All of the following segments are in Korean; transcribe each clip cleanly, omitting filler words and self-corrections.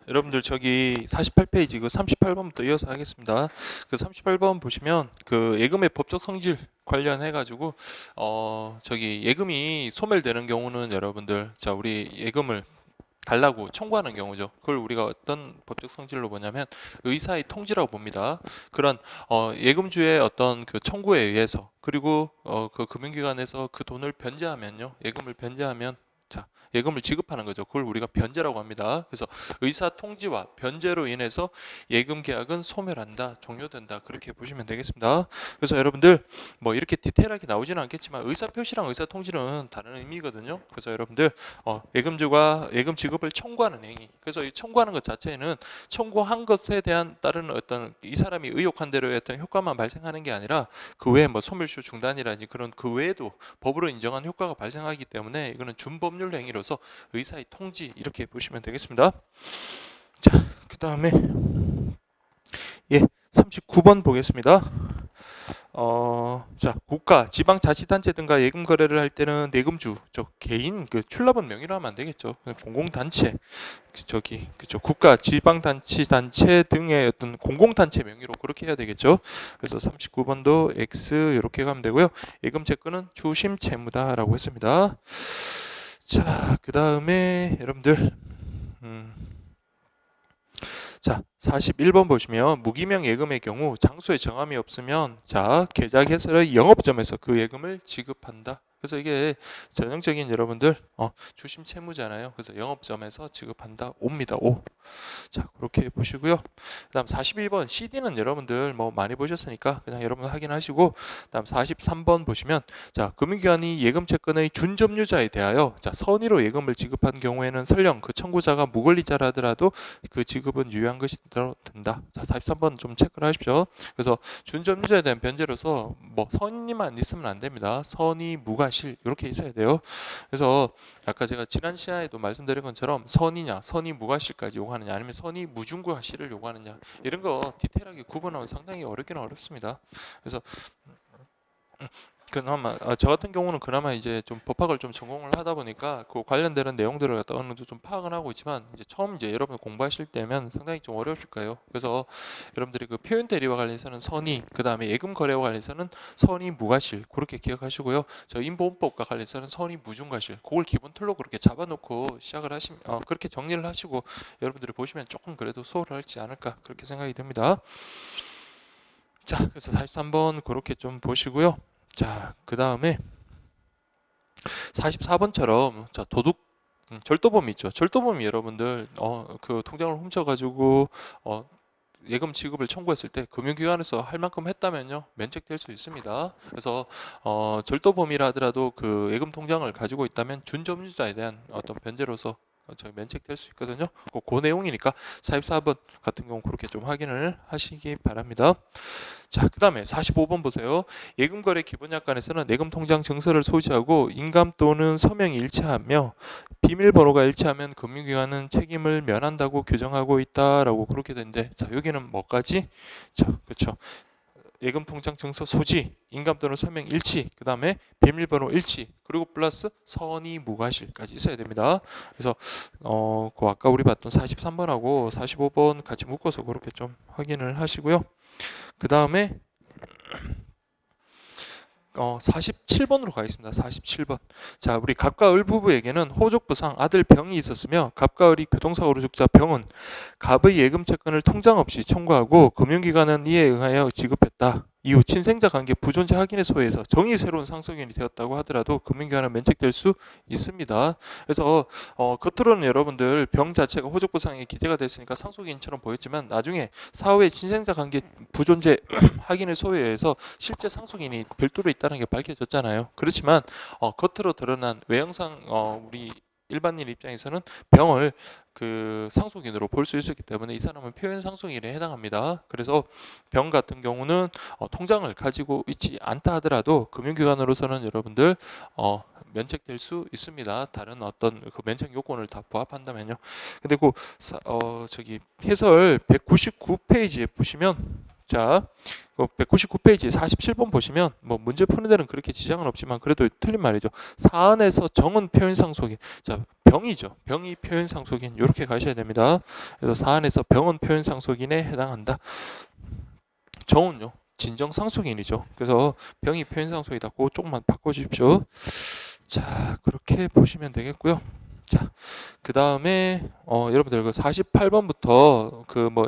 여러분들 저기 48페이지 그 38번부터 이어서 하겠습니다. 그 38번 보시면 그 예금의 법적 성질 관련해 가지고 저기 예금이 소멸되는 경우는 여러분들 자 우리 예금을 달라고 청구하는 경우죠. 그걸 우리가 어떤 법적 성질로 보냐면 의사의 통지라고 봅니다. 그런 예금주의 어떤 그 청구에 의해서 그리고 그 금융기관에서 그 돈을 변제하면요. 예금을 변제하면 자, 예금을 지급하는 거죠. 그걸 우리가 변제라고 합니다. 그래서 의사 통지와 변제로 인해서 예금 계약은 소멸한다, 종료된다. 그렇게 보시면 되겠습니다. 그래서 여러분들 뭐 이렇게 디테일하게 나오지는 않겠지만 의사 표시랑 의사 통지는 다른 의미거든요. 그래서 여러분들 예금주가 예금 지급을 청구하는 행위. 그래서 이 청구하는 것 자체는 청구한 것에 대한 다른 어떤 이 사람이 의혹한 대로의 어떤 효과만 발생하는 게 아니라 그 외에 뭐 소멸시 중단이라든지 그런 그 외에도 법으로 인정한 효과가 발생하기 때문에 이거는 준법률 행위로서 의사의 통지 이렇게 보시면 되겠습니다. 자, 그 다음에 39번 보겠습니다. 자, 국가, 지방자치단체 등과 예금 거래를 할 때는 예금주, 저 개인 그 출납은 명의로 하면 안 되겠죠. 공공단체, 저기 그죠. 국가, 지방자치단체 등의 어떤 공공단체 명의로 그렇게 해야 되겠죠. 그래서 39번도 X 이렇게 가면 되고요. 예금 채권은 주심 채무다라고 했습니다. 자, 그 다음에 여러분들 자, 41번 보시면 무기명 예금의 경우 장소에 정함이 없으면 자, 계좌 개설의 영업점에서 그 예금을 지급한다. 그래서 이게 전형적인 여러분들 주심 채무잖아요. 그래서 영업점에서 지급한다. 옵니다. 오. 자, 그렇게 보시고요. 그다음 42번 CD는 여러분들 뭐 많이 보셨으니까 그냥 여러분 확인하시고 그다음 43번 보시면 자, 금융기관이 예금 채권의 준점유자에 대하여 자, 선의로 예금을 지급한 경우에는 설령 그 청구자가 무권리자라 하더라도 그 지급은 유효한 것이 된다. 자, 43번 좀 체크를 하십시오. 그래서 준점유자에 대한 변제로서 뭐 선의만 있으면 안 됩니다. 선의, 무과실 이렇게 있어야 돼요. 그래서 아까 제가 지난 시간에도 말씀드린 것처럼 선의냐, 선의 무과실까지 요구하느냐, 아니면 선의 무중과실을 요구하느냐 이런 거 디테일하게 구분하면 상당히 어렵기는 어렵습니다. 그래서 그나마 저 같은 경우는 그나마 이제 좀 법학을 좀 전공을 하다 보니까 그 관련되는 내용들을 갖다 어느 정도 좀 파악을 하고 있지만 이제 처음 이제 여러분 공부하실 때면 상당히 좀 어려우실 거예요. 그래서 여러분들이 그 표현 대리와 관련해서는 선의, 그 다음에 예금 거래와 관련해서는 선의 무과실 그렇게 기억하시고요. 저 인보험법과 관련해서는 선의 무중과실 그걸 기본 틀로 그렇게 잡아놓고 시작을 하시면 그렇게 정리를 하시고 여러분들이 보시면 조금 그래도 수월할지 않을까 그렇게 생각이 듭니다. 자, 그래서 43번 그렇게 좀 보시고요. 자, 그 다음에 44번처럼 자 도둑 절도범이 있죠. 절도범이 여러분들 그 통장을 훔쳐가지고 예금 지급을 청구했을 때 금융기관에서 할 만큼 했다면요 면책될 수 있습니다. 그래서 절도범이라 하더라도 그 예금 통장을 가지고 있다면 준점유자에 대한 어떤 변제로서 저희 면책될 수 있거든요. 그 내용이니까 44번 같은 경우 그렇게 좀 확인을 하시기 바랍니다. 자, 그 다음에 45번 보세요. 예금거래 기본약관에서는 예금통장 증서를 소지하고 인감 또는 서명이 일치하며 비밀번호가 일치하면 금융기관은 책임을 면한다고 규정하고 있다라고 그렇게 되는데 자, 여기는 뭐까지? 자, 그렇죠. 예금통장 증서 소지, 인감 또는 서명 일치, 그 다음에 비밀번호 일치, 그리고 플러스 선의 무과실까지 있어야 됩니다. 그래서 그 아까 우리 봤던 43번하고 45번 같이 묶어서 그렇게 좀 확인을 하시고요. 그 다음에 47번으로 가겠습니다. 47번. 자, 우리 갑과 을 부부에게는 호족부상 아들 병이 있었으며 갑과 을이 교통사고로 죽자 병은 갑의 예금 채권을 통장 없이 청구하고 금융기관은 이에 응하여 지급했다. 이후 친생자 관계 부존재 확인에 소해서 정의 새로운 상속인이 되었다고 하더라도 금융기관은 면책될 수 있습니다. 그래서 겉으로는 여러분들 병 자체가 호족부상에 기재가 됐으니까 상속인처럼 보였지만 나중에 사후에 친생자 관계 부존재 확인의 소외에서 실제 상속인이 별도로 있다는 게 밝혀졌잖아요. 그렇지만 겉으로 드러난 외형상 우리 일반인 입장에서는 병을 그 상속인으로 볼 수 있었기 때문에 이 사람은 표현 상속인에 해당합니다. 그래서 병 같은 경우는 통장을 가지고 있지 않다 하더라도 금융기관으로서는 여러분들 면책될 수 있습니다. 다른 어떤 그 면책 요건을 다 부합한다면요. 근데 그 저기 해설 199페이지에 보시면 자, 199페이지 47번 보시면 뭐 문제 푸는 데는 그렇게 지장은 없지만 그래도 틀린 말이죠. 사안에서 정은 표현 상속인. 자, 병이죠. 병이 표현상속인 이렇게 가셔야 됩니다. 그래서 사안에서 병은 표현상속인에 해당한다. 정은요. 진정상속인이죠. 그래서 병이 표현상속이다. 그거 조금만 바꿔주십시오. 자, 그렇게 보시면 되겠고요. 자, 그 다음에 여러분들 그 48번부터 그 뭐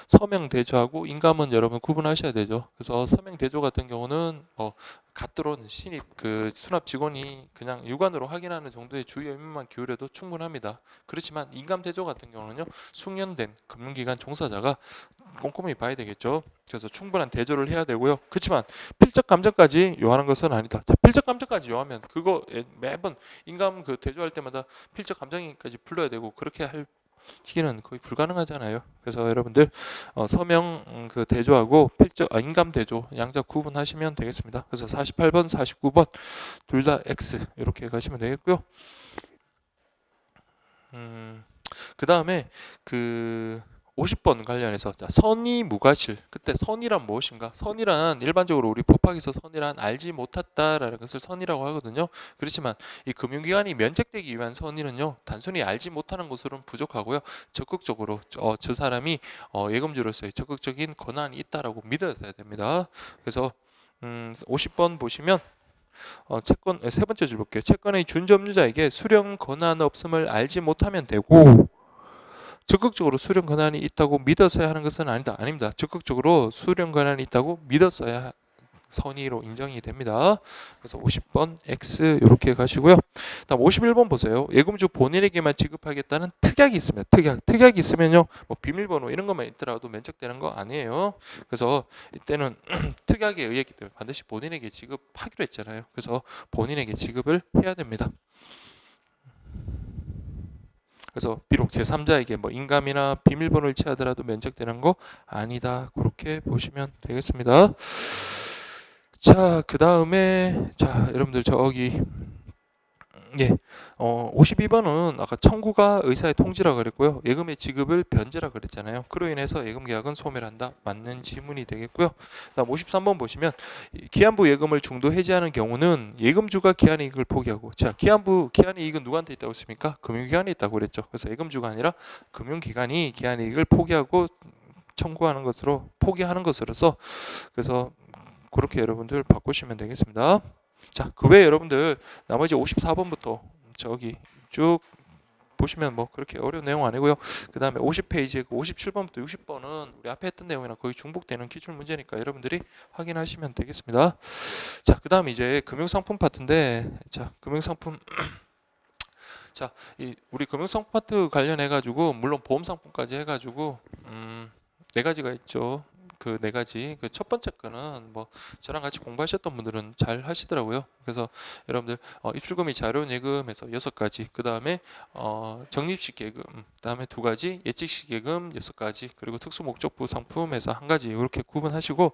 서명 대조하고 인감은 여러분 구분하셔야 되죠. 그래서 서명 대조 같은 경우는 갓 들어온 신입 그 수납 직원이 그냥 육안으로 확인하는 정도의 주의 의무만 기울여도 충분합니다. 그렇지만 인감 대조 같은 경우는요, 숙련된 금융기관 종사자가 꼼꼼히 봐야 되겠죠. 그래서 충분한 대조를 해야 되고요. 그렇지만 필적 감정까지 요하는 것은 아니다. 자, 필적 감정까지 요하면 그거 매번 인감 그 대조할 때마다 필적 감정까지 불러야 되고 그렇게 할 시기는 거의 불가능하잖아요. 그래서 여러분들 서명 그 대조하고 필적 인감 대조 양자 구분하시면 되겠습니다. 그래서 48번, 49번 둘 다 X 이렇게 가시면 되겠고요. 그 다음에 그 50번 관련해서 자, 선의 무과실. 그때 선의란 무엇인가? 선의란 일반적으로 우리 법학에서 선의란 알지 못했다라는 것을 선의라고 하거든요. 그렇지만 이 금융기관이 면책되기 위한 선의는요, 단순히 알지 못하는 것으로는 부족하고요. 적극적으로 저 사람이 예금주로서의 적극적인 권한이 있다라고 믿어야 됩니다. 그래서 50번 보시면 채권 세 번째 줄 볼게요. 채권의 준점유자에게 수령 권한 없음을 알지 못하면 되고 적극적으로 수령 권한이 있다고 믿었어야 하는 것은 아닙니다. 적극적으로 수령 권한이 있다고 믿었어야 선의로 인정이 됩니다. 그래서 50번 X 이렇게 가시고요. 다음 51번 보세요. 예금주 본인에게만 지급하겠다는 특약이 있습니다. 특약이 있으면요, 뭐 비밀번호 이런 것만 있더라도 면책되는 거 아니에요. 그래서 이때는 특약에 의했기 때문에 반드시 본인에게 지급하기로 했잖아요. 그래서 본인에게 지급을 해야 됩니다. 그래서 비록 제3자에게 뭐 인감이나 비밀번호를 취하더라도 면책되는 거 아니다. 그렇게 보시면 되겠습니다. 자, 그 다음에 자, 여러분들 저기 52번은 아까 청구가 의사의 통지라 그랬고요. 예금의 지급을 변제라 그랬잖아요. 그로 인해서 예금 계약은 소멸한다. 맞는 지문이 되겠고요. 다음 53번 보시면 기한부 예금을 중도 해지하는 경우는 예금주가 기한 이익을 포기하고, 자, 기한 이익은 누구한테 있다고 했습니까? 금융기관에 있다고 그랬죠. 그래서 예금주가 아니라 금융기관이 기한 이익을 포기하고 청구하는 것으로 포기하는 것으로서, 그래서 그렇게 여러분들 바꾸시면 되겠습니다. 자, 그 외에 여러분들 나머지 54번부터 저기 쭉 보시면 뭐 그렇게 어려운 내용 아니고요. 그 다음에 50페이지 57번부터 60번은 우리 앞에 했던 내용이랑 거의 중복되는 기출 문제니까 여러분들이 확인하시면 되겠습니다. 자, 그 다음 이제 금융상품 파트인데, 자, 금융상품 자, 우리 금융상품 파트 관련해 가지고 물론 보험상품까지 해 가지고 네 가지가 있죠. 그 네 가지. 그 첫 번째 거는 뭐 저랑 같이 공부하셨던 분들은 잘 하시더라고요. 그래서 여러분들 입출금이 자료운 예금에서 6가지, 그 다음에 적립식 예금, 그 다음에 2가지, 예측식 예금 6가지, 그리고 특수목적부 상품에서 1가지 이렇게 구분하시고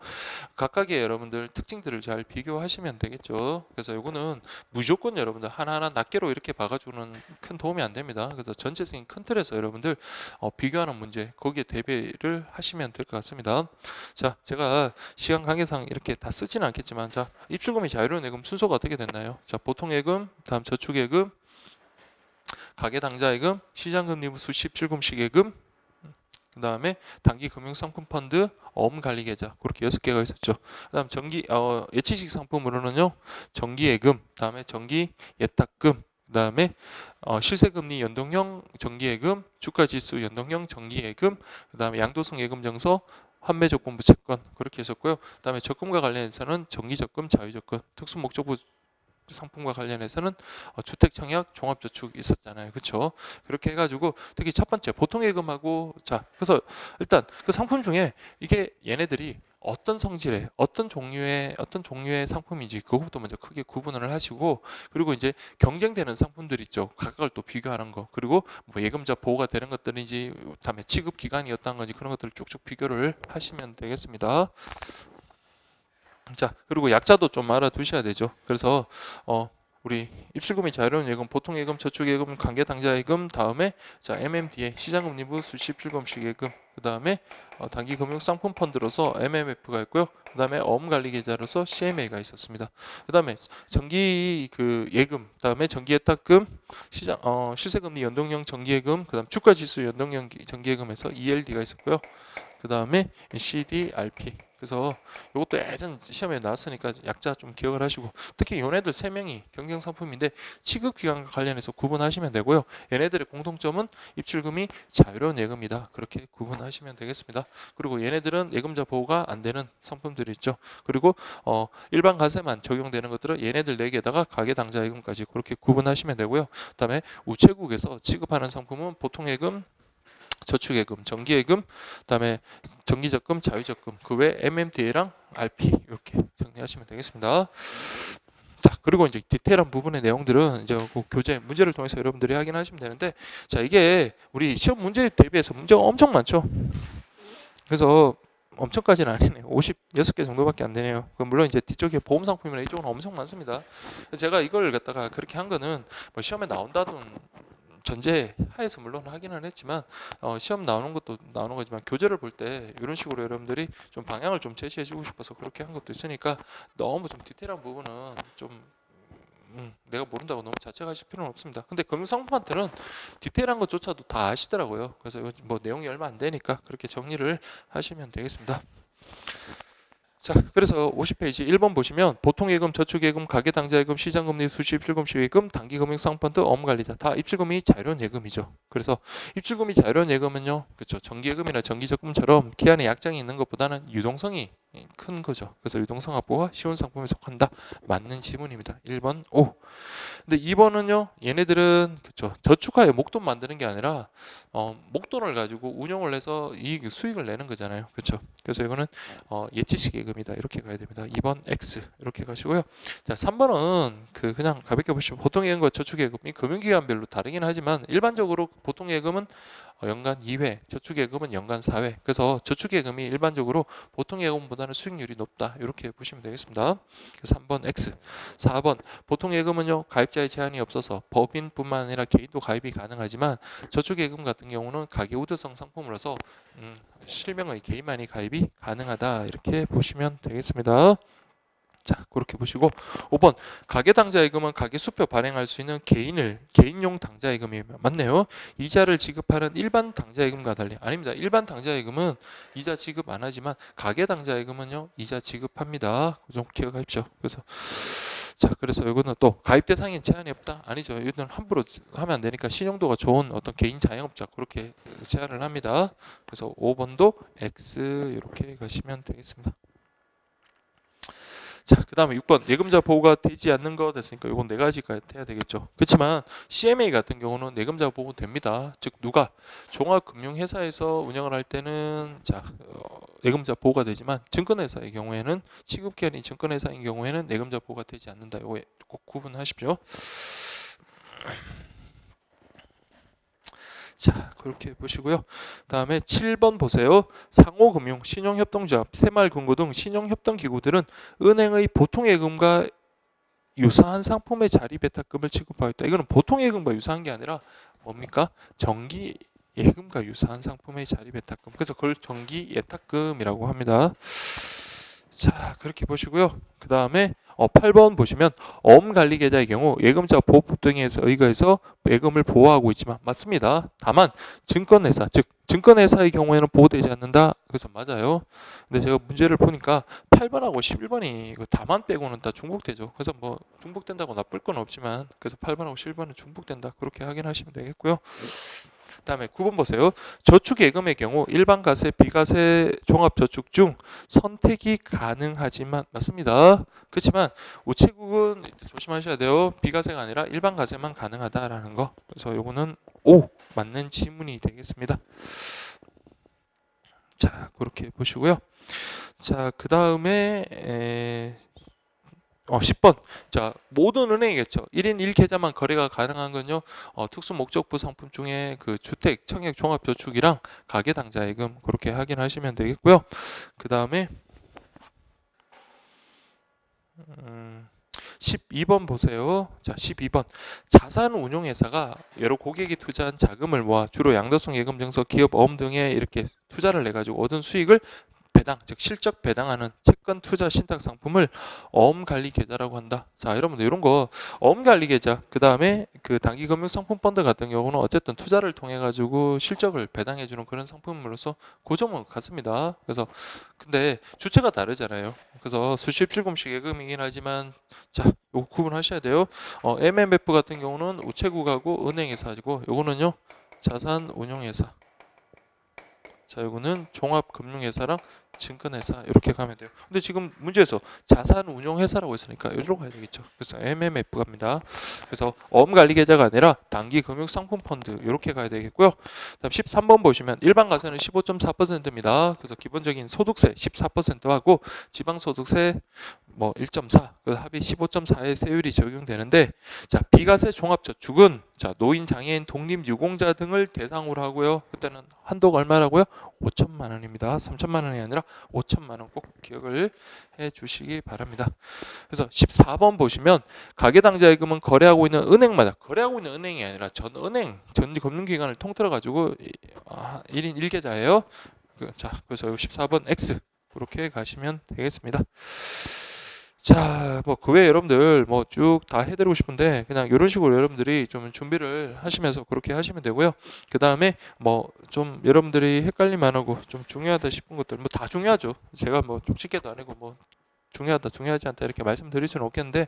각각의 여러분들 특징들을 잘 비교하시면 되겠죠. 그래서 이거는 무조건 여러분들 하나하나 낱개로 이렇게 봐가지고는 큰 도움이 안 됩니다. 그래서 전체적인 큰 틀에서 여러분들 비교하는 문제 거기에 대비를 하시면 될 것 같습니다. 자, 제가 시간 관계상 이렇게 다 쓰지는 않겠지만, 자, 입출금이 자유로운 예금 순서가 어떻게 됐나요? 자, 보통예금, 다음 저축예금, 가계당좌예금, 시장금리 수십출금식 예금, 그 다음에 단기금융상품펀드, 어음관리계좌, 그렇게 6개가 있었죠. 그 다음 예치식 상품으로는요, 정기예금, 다음에 정기예탁금, 그 다음에 실세금리 연동형 정기예금, 주가지수 연동형 정기예금, 그 다음에 양도성 예금정서, 환매조건부 채권 그렇게 했었고요. 그 다음에 적금과 관련해서는 정기적금, 자유적금, 특수목적부 상품과 관련해서는 주택청약, 종합저축 있었잖아요. 그렇죠? 그렇게 해가지고 특히 첫 번째 보통예금하고, 자, 그래서 일단 그 상품 중에 이게 얘네들이 어떤 성질의 어떤 종류의 상품인지 그것부터 먼저 크게 구분을 하시고, 그리고 이제 경쟁되는 상품들 있죠. 각각을 또 비교하는 거, 그리고 뭐 예금자 보호가 되는 것들인지, 다음에 지급 기간이 어떤 건지 그런 것들을 쭉쭉 비교를 하시면 되겠습니다. 자, 그리고 약자도 좀 알아두셔야 되죠. 그래서 우리 입출금이 자유로운 예금, 보통 예금, 저축 예금, 관계 당좌 예금, 다음에 자 MMDA 시장금리부 수시 입출금식 예금, 그 다음에 단기 금융 상품 펀드로서 MMF가 있고요. 그 다음에 어음 관리 계좌로서 CMA가 있었습니다. 그 다음에 정기 그 예금, 그다음에 정기 예탁금, 시장 실세금리 연동형 정기예금, 그다음 주가지수 연동형 정기예금에서 ELD가 있었고요. 그 다음에 CDRP. 그래서 이것도 예전 시험에 나왔으니까 약자 좀 기억을 하시고, 특히 얘네들 3명이 경쟁상품인데 취급기간과 관련해서 구분하시면 되고요. 얘네들의 공통점은 입출금이 자유로운 예금이다. 그렇게 구분하시면 되겠습니다. 그리고 얘네들은 예금자 보호가 안 되는 상품들이 있죠. 그리고 일반 과세만 적용되는 것들은 얘네들 4개에다가 가계당좌 예금까지 그렇게 구분하시면 되고요. 그다음에 우체국에서 취급하는 상품은 보통예금, 저축예금, 정기예금, 그다음에 정기적금, 자유적금, 그 외 MMDA랑 RP 이렇게 정리하시면 되겠습니다. 자, 그리고 이제 디테일한 부분의 내용들은 이제 그 교재 문제를 통해서 여러분들이 확인하시면 되는데, 자, 이게 우리 시험 문제에 대비해서 문제가 엄청 많죠. 그래서 엄청까지는 아니네요. 56개 정도밖에 안 되네요. 물론 이제 뒤쪽에 보험 상품이나 이쪽은 엄청 많습니다. 제가 이걸 갖다가 그렇게 한 거는 뭐 시험에 나온다든 전제 하에서 물론 하기는 했지만 시험 나오는 것도 나오는 거지만 교재를 볼 때 이런 식으로 여러분들이 좀 방향을 좀 제시해 주고 싶어서 그렇게 한 것도 있으니까 너무 좀 디테일한 부분은 좀 내가 모른다고 너무 자책하실 필요는 없습니다. 근데 금융상품한테는 디테일한 것조차도 다 아시더라고요. 그래서 뭐 내용이 얼마 안 되니까 그렇게 정리를 하시면 되겠습니다. 자, 그래서 50페이지 1번 보시면 보통예금, 저축예금, 가계당좌예금, 시장금리, 수시 입출금시예금, 단기금융상품펀드, 업무관리자 다 입출금이 자유로운 예금이죠. 그래서 입출금이 자유로운 예금은요, 그렇죠. 정기예금이나 정기적금처럼 기한에 약정이 있는 것보다는 유동성이 큰 거죠. 그래서 유동성 확보가 쉬운 상품에 속한다. 맞는 지문입니다. 1번 O. 근데 2번은요, 얘네들은 그렇죠. 저축하에 목돈 만드는 게 아니라 목돈을 가지고 운용을 해서 수익을 내는 거잖아요. 그렇죠. 그래서 이거는 예치식 예금이다. 이렇게 가야 됩니다. 2번 X 이렇게 가시고요. 자, 3번은 그냥 가볍게 보시면 보통 예금과 저축 예금이 금융기관별로 다르긴 하지만 일반적으로 보통 예금은 연간 2회, 저축 예금은 연간 4회. 그래서 저축 예금이 일반적으로 보통 예금보다는 수익률이 높다. 이렇게 보시면 되겠습니다. 3번 X. 4번 보통 예금은요, 가입자의 제한이 없어서 법인뿐만 아니라 개인도 가입이 가능하지만 저축 예금 같은 경우는 가계우드성 상품으로서 실명의 개인만이 가입이 가능하다. 이렇게 보시면 되겠습니다. 자, 그렇게 보시고 5번 가계당좌예금은 가계수표 발행할 수 있는 개인용 당좌예금이 맞네요. 이자를 지급하는 일반 당좌예금과 달리 아닙니다. 일반 당좌예금은 이자 지급 안 하지만 가계당좌예금은요 이자 지급합니다. 좀 기억하십시오. 그래서 이거는 또 가입 대상인 제한이 없다? 아니죠. 이거는 함부로 하면 안 되니까 신용도가 좋은 어떤 개인 자영업자 그렇게 제한을 합니다. 그래서 5번도 X 이렇게 가시면 되겠습니다. 자, 그 다음에 6번 예금자 보호가 되지 않는 거 됐으니까 이건 4가지가 해야 되겠죠. 그렇지만 CMA 같은 경우는 예금자 보호 됩니다. 즉 누가 종합금융회사에서 운영을 할 때는 예금자 보호가 되지만 증권회사의 경우에는 취급기관이 증권회사인 경우에는 예금자 보호가 되지 않는다. 이거 꼭 구분하십시오. 자, 그렇게 보시고요. 다음에 7번 보세요. 상호금융, 신용협동조합, 새마을금고 등 신용협동기구들은 은행의 보통예금과 유사한 상품의 자리배탁금을 취급하였다. 이거는 보통예금과 유사한 게 아니라 뭡니까? 정기예금과 유사한 상품의 자리배탁금. 그래서 그걸 정기예탁금이라고 합니다. 자, 그렇게 보시고요. 그 다음에 8번 보시면 어음관리계좌의 경우 예금자 보호법 등에 의거해서 예금을 보호하고 있지만 맞습니다. 다만 증권회사 즉 증권회사의 경우에는 보호되지 않는다. 그래서 맞아요. 근데 제가 문제를 보니까 8번하고 11번이 다만 빼고는 다 중복되죠. 그래서 뭐 중복된다고 나쁠 건 없지만 그래서 8번하고 11번은 중복된다. 그렇게 확인하시면 되겠고요. 다음에 9번 보세요. 저축예금의 경우 일반 가세, 비과세, 종합저축 중 선택이 가능하지만 맞습니다. 그렇지만 우체국은 조심하셔야 돼요. 비과세가 아니라 일반 가세만 가능하다라는 거. 그래서 요거는 O 맞는 지문이 되겠습니다. 자, 그렇게 보시고요. 자, 그 다음에 10번. 자, 모든 은행이겠죠. 1인 1계좌만 거래가 가능한 건요. 특수 목적부 상품 중에 그 주택, 청약, 종합저축이랑 가계당좌예금 그렇게 확인하시면 되겠고요. 그 다음에 12번 보세요. 자, 12번. 자산운용회사가 여러 고객이 투자한 자금을 모아 주로 양도성 예금 증서, 기업 어음 등에 이렇게 투자를 해가지고 얻은 수익을 배당, 즉 실적 배당하는 채권 투자 신탁 상품을 어음 관리 계좌라고 한다. 자, 여러분들 이런 거 어음 관리 계좌, 그 다음에 그 단기 금융 상품 펀드 같은 경우는 어쨌든 투자를 통해 가지고 실적을 배당해 주는 그런 상품으로서 그 점은 같습니다. 그래서 근데 주체가 다르잖아요. 그래서 수십 실금식 예금이긴 하지만 자, 요거 구분하셔야 돼요. MMF 같은 경우는 우체국하고 은행회사고 요거는요 자산운용회사. 자, 요거는 종합금융회사랑 증권회사 이렇게 가면 돼요. 근데 지금 문제에서 자산운용회사라고 했으니까 여기로 가야 되겠죠. 그래서 MMF 갑니다. 그래서 어음관리계좌가 아니라 단기금융상품펀드 이렇게 가야 되겠고요. 다음 13번 보시면 일반 가세는 15.4%입니다. 그래서 기본적인 소득세 14%하고 지방소득세 뭐 1.4, 그 합이 15.4의 세율이 적용되는데, 자, 비과세 종합저축은 자, 노인, 장애인, 독립, 유공자 등을 대상으로 하고요. 그때는 한도가 얼마라고요? 5천만 원입니다. 3천만 원이 아니라 5천만 원 꼭 기억을 해 주시기 바랍니다. 그래서 14번 보시면 가계당좌예금은 거래하고 있는 은행마다, 거래하고 있는 은행이 아니라 전 은행, 전 금융기관을 통틀어 가지고 1인 1계좌예요. 자, 그래서 14번 X 그렇게 가시면 되겠습니다. 자, 뭐 그 외에 여러분들 뭐 쭉 다 해드리고 싶은데 그냥 이런 식으로 여러분들이 좀 준비를 하시면서 그렇게 하시면 되고요. 그 다음에 뭐 좀 여러분들이 헷갈림 안 하고 좀 중요하다 싶은 것들 뭐 다 중요하죠. 제가 뭐 쪽집게도 아니고 뭐 중요하다 중요하지 않다 이렇게 말씀드릴 수는 없겠는데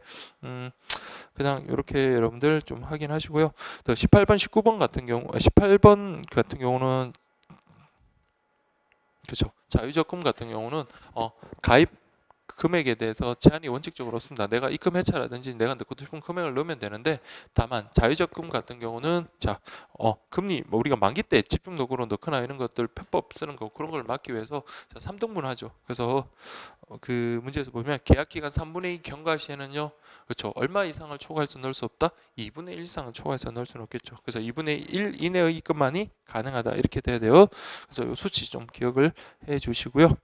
그냥 이렇게 여러분들 좀 확인하시고요. 또 18번 19번 같은 경우 18번 같은 경우는 그렇죠. 자유적금 같은 경우는 가입 금액에 대해서 제한이 원칙적으로 없습니다. 내가 입금 해차라든지 내가 넣고 싶은 금액을 넣으면 되는데, 다만 자유적금 같은 경우는 자, 금리 뭐 우리가 만기 때 집중적으로 넣거나 이런 것들 편법 쓰는 거 그런 걸 막기 위해서 자, 3등분 하죠. 그래서 그 문제에서 보면 계약 기간 3분의 2 경과 시에는요. 그렇죠. 얼마 이상을 초과해서 넣을 수 없다. 2분의 1 이상을 초과해서 넣을 수는 없겠죠. 그래서 2분의 1 이내의 입금만이 가능하다. 이렇게 돼야 돼요. 그래서 이 수치 좀 기억을 해 주시고요.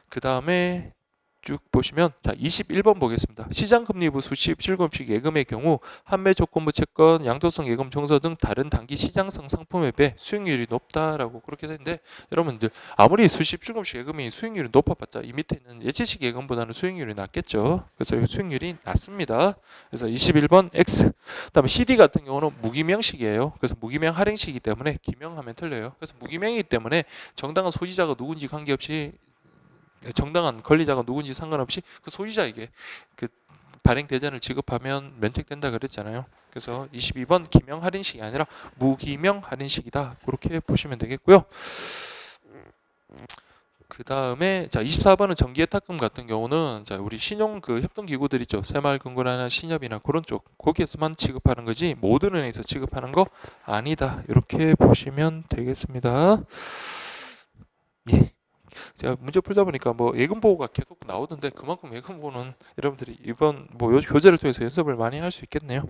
그 다음에 쭉 보시면 자 21번 보겠습니다. 시장금리부 수십 실금식 예금의 경우 한매 조건부 채권, 양도성 예금 증서 등 다른 단기 시장성 상품에 비해 수익률이 높다라고 그렇게 되는데, 여러분들 아무리 수십 실금식 예금이 수익률이 높아봤자 이 밑에 있는 예치식 예금보다는 수익률이 낮겠죠. 그래서 이 수익률이 낮습니다. 그래서 21번 X. 그다음에 CD 같은 경우는 무기명식이에요. 그래서 무기명 할인식이기 때문에 기명하면 틀려요. 그래서 무기명이기 때문에 정당한 소지자가 누군지 관계없이 정당한 권리자가 누군지 상관없이 그 소유자에게 그 발행 대잔을 지급하면 면책된다 그랬잖아요. 그래서 22번 기명 할인식이 아니라 무기명 할인식이다. 그렇게 보시면 되겠고요. 그 다음에 자 24번은 정기예탁금 같은 경우는 자 우리 신용 그 협동기구들 있죠. 새마을금고나 신협이나 그런 쪽 거기에서만 취급하는 거지 모든 은행에서 취급하는 거 아니다. 이렇게 보시면 되겠습니다. 예. 제가 문제 풀다 보니까 뭐 예금보호가 계속 나오던데 그만큼 예금보호는 여러분들이 이번 뭐 교재를 통해서 연습을 많이 할 수 있겠네요.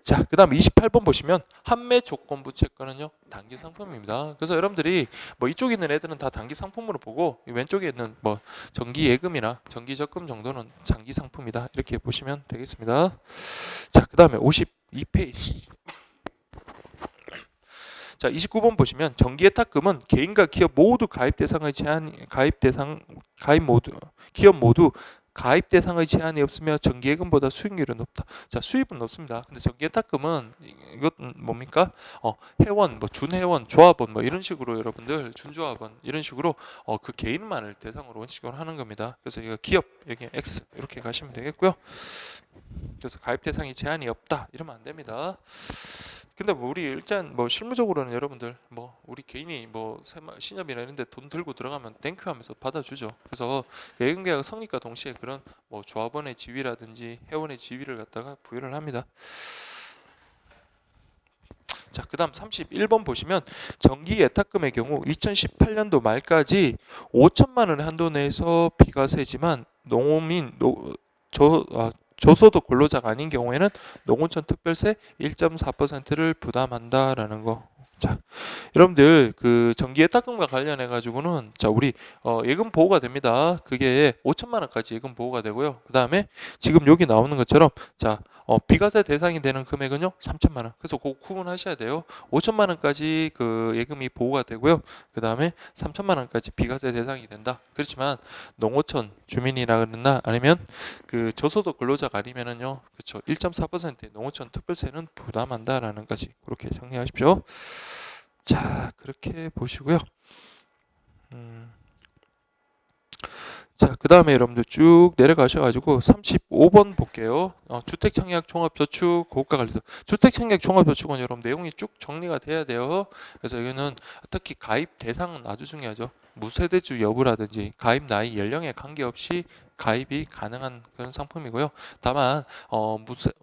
자, 그다음 28번 보시면 한매 조건부 채권은요 단기 상품입니다. 그래서 여러분들이 뭐 이쪽에 있는 애들은 다 단기 상품으로 보고 왼쪽에 있는 뭐 정기 예금이나 정기 적금 정도는 장기 상품이다. 이렇게 보시면 되겠습니다. 자, 그다음에 52페이지. 자, 29번 보시면 정기예탁금은 개인과 기업 모두 가입 대상의 기업 모두 가입 대상의 제한이 없으며 정기예금보다 수익률은 높다. 자, 수입은 높습니다. 근데 정기예탁금은 이것은 뭡니까? 회원, 뭐 준회원, 조합원 뭐 이런 식으로 여러분들 준조합원 이런 식으로 그 개인만을 대상으로 원칙적으로 하는 겁니다. 그래서 이거 기업 여기 X 이렇게 가시면 되겠고요. 그래서 가입 대상이 제한이 없다 이러면 안 됩니다. 근데 뭐 우리 일단 뭐 실무적으로는 여러분들 뭐 우리 개인이 뭐 신협이나 이런 데 돈 들고 들어가면 땡큐 하면서 받아주죠. 그래서 예금계약 성립과 동시에 그런 뭐 조합원의 지위라든지 회원의 지위를 갖다가 부여를 합니다. 자, 그다음 31번 보시면 정기 예탁금의 경우 2018년도 말까지 5천만 원의 한도 내에서 비과세지만 저소득 근로자가 아닌 경우에는 농어촌 특별세 1.4%를 부담한다라는 거 자, 여러분들 그 정기 예탁금과 관련해 가지고는 자 우리 예금 보호가 됩니다. 그게 5천만 원까지 예금 보호가 되고요. 그 다음에 지금 여기 나오는 것처럼 자 비과세 대상이 되는 금액은요 3천만 원. 그래서 꼭 구분하셔야 돼요. 5천만 원까지 그 예금이 보호가 되고요. 그 다음에 3천만 원까지 비과세 대상이 된다. 그렇지만 농어촌 주민이라 그러나 아니면 그 저소득 근로자가 아니면은요, 그렇죠. 1.4%의 농어촌 특별세는 부담한다라는 것이 그렇게 정리하십시오. 자, 그렇게 보시고요. 음, 자, 그 다음에 여러분들 쭉 내려가셔가지고 35번 볼게요. 주택청약 종합저축 고가 관리서. 주택청약 종합저축은 여러분 내용이 쭉 정리가 돼야 돼요. 그래서 이거는 특히 가입 대상은 아주 중요하죠. 무세대주 여부라든지 가입 나이 연령에 관계없이 가입이 가능한 그런 상품이고요. 다만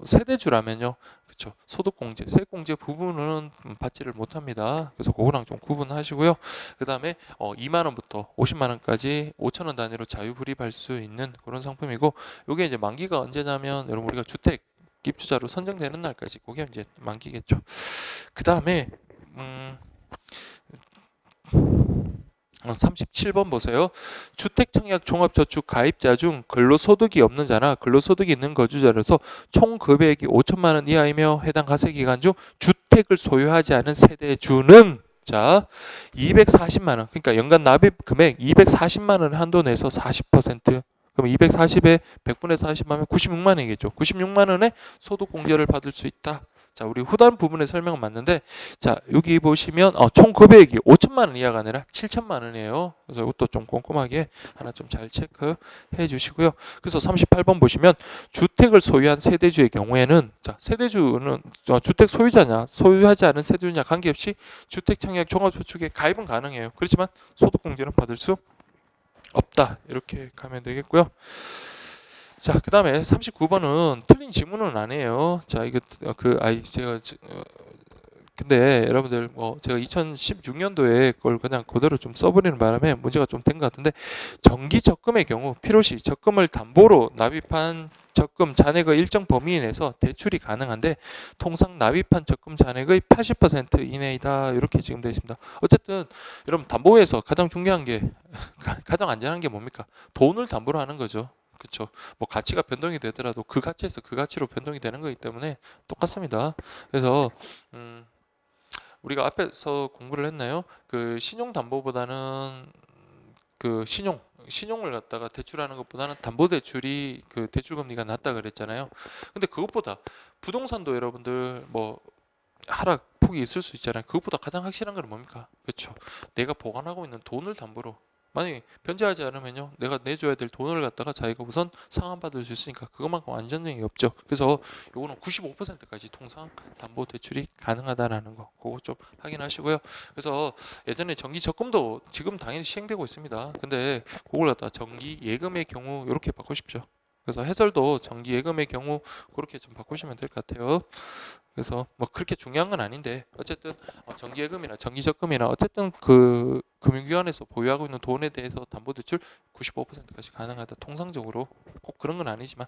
세대주라면요. 그렇죠. 소득공제, 세액공제 부분은 받지를 못합니다. 그래서 그거랑 좀 구분하시고요. 그 다음에 2만 원부터 50만 원까지 5천 원 단위로 자유불입할 수 있는 그런 상품이고, 요게 이제 만기가 언제냐면 여러분 우리가 주택 입주자로 선정되는 날까지 그게 이제 만기겠죠. 그 다음에 37번 보세요. 주택청약 종합저축 가입자 중 근로소득이 없는 자나 근로소득이 있는 거주자로서 총 금액이 5천만 원 이하이며 해당 과세기간 중 주택을 소유하지 않은 세대주는 자 240만 원, 그러니까 연간 납입 금액 240만 원 한도 내서 40%, 그럼 240에 100분의 40 하면 96만 원이겠죠. 96만 원의 소득공제를 받을 수 있다. 자, 우리 후단 부분의 설명은 맞는데, 자, 여기 보시면 총 금액이 5천만 원 이하가 아니라 7천만 원이에요. 그래서 이것도 좀 꼼꼼하게 하나 좀 잘 체크해 주시고요. 그래서 38번 보시면 주택을 소유한 세대주의 경우에는 자, 세대주는 주택 소유자냐 소유하지 않은 세대주냐 관계없이 주택청약 종합저축에 가입은 가능해요. 그렇지만 소득공제는 받을 수 없다. 이렇게 가면 되겠고요. 자, 그 다음에 39번은 틀린 지문은 아니에요. 자, 이거 제가 근데 여러분들 뭐 제가 2016년도에 그걸 그냥 그대로 좀 써버리는 바람에 문제가 좀 된 것 같은데, 정기 적금의 경우 필요시 적금을 담보로 납입한 적금 잔액의 일정 범위 내에서 대출이 가능한데 통상 납입한 적금 잔액의 80% 이내이다. 이렇게 지금 되어 있습니다. 어쨌든 여러분 담보에서 가장 중요한 게 가장 안전한 게 뭡니까? 돈을 담보로 하는 거죠. 그렇죠. 뭐 가치가 변동이 되더라도 그 가치에서 그 가치로 변동이 되는 거기 때문에 똑같습니다. 그래서 우리가 앞에서 공부를 했나요? 그 신용담보보다는 그 신용을 갖다가 대출하는 것보다는 담보대출이 그 대출금리가 낮다 그랬잖아요. 근데 그것보다 부동산도 여러분들 뭐 하락폭이 있을 수 있잖아요. 그것보다 가장 확실한 건 뭡니까? 그렇죠. 내가 보관하고 있는 돈을 담보로, 만약에 변제하지 않으면요 내가 내줘야 될 돈을 갖다가 자기가 우선 상환받을 수 있으니까 그것만큼 안전성이 없죠. 그래서 요거는 95%까지 통상 담보 대출이 가능하다라는 거 그거 좀 확인하시고요. 그래서 예전에 정기 적금도 지금 당연히 시행되고 있습니다. 근데 그걸 갖다 정기 예금의 경우 이렇게 바꾸십시오. 그래서 해설도 정기 예금의 경우 그렇게 좀 바꾸시면 될 것 같아요. 그래서 뭐 그렇게 중요한 건 아닌데 어쨌든 정기예금이나 정기적금이나 어쨌든 그 금융기관에서 보유하고 있는 돈에 대해서 담보대출 95%까지 가능하다. 통상적으로 꼭 그런 건 아니지만,